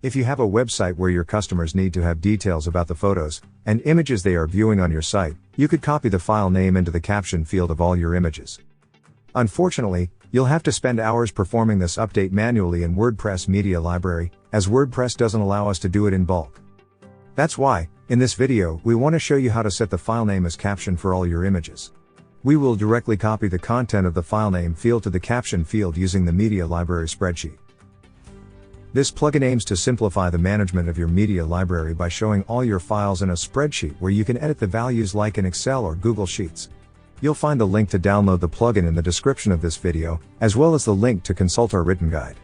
If you have a website where your customers need to have details about the photos and images they are viewing on your site, you could copy the file name into the caption field of all your images. Unfortunately, you'll have to spend hours performing this update manually in WordPress Media Library, as WordPress doesn't allow us to do it in bulk. That's why, in this video, we want to show you how to set the file name as caption for all your images. We will directly copy the content of the file name field to the caption field using the Media Library spreadsheet. This plugin aims to simplify the management of your media library by showing all your files in a spreadsheet where you can edit the values like in Excel or Google Sheets. You'll find the link to download the plugin in the description of this video, as well as the link to consult our written guide.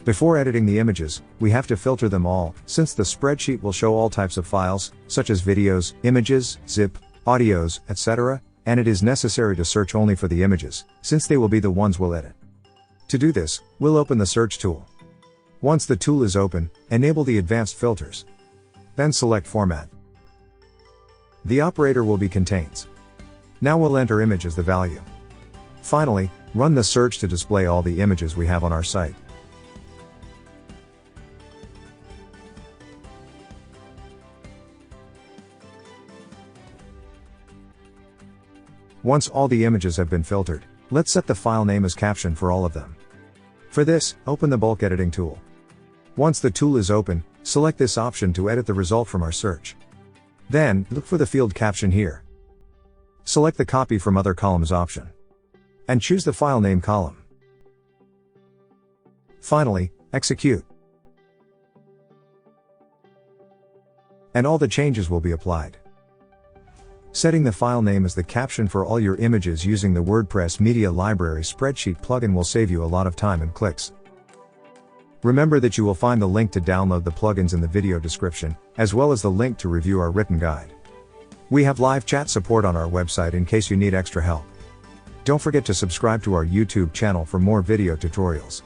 Before editing the images, we have to filter them all, since the spreadsheet will show all types of files, such as videos, images, zip, audios, etc., and it is necessary to search only for the images, since they will be the ones we'll edit. To do this, we'll open the search tool. Once the tool is open, enable the advanced filters. Then select Format. The operator will be Contains. Now we'll enter image as the value. Finally, run the search to display all the images we have on our site. Once all the images have been filtered, let's set the file name as caption for all of them. For this, open the bulk editing tool. Once the tool is open, select this option to edit the result from our search. Then, look for the field caption here. Select the copy from other columns option. And choose the file name column. Finally, execute. And all the changes will be applied. Setting the file name as the caption for all your images using the WordPress Media Library spreadsheet plugin will save you a lot of time and clicks. Remember that you will find the link to download the plugins in the video description, as well as the link to review our written guide. We have live chat support on our website in case you need extra help. Don't forget to subscribe to our YouTube channel for more video tutorials.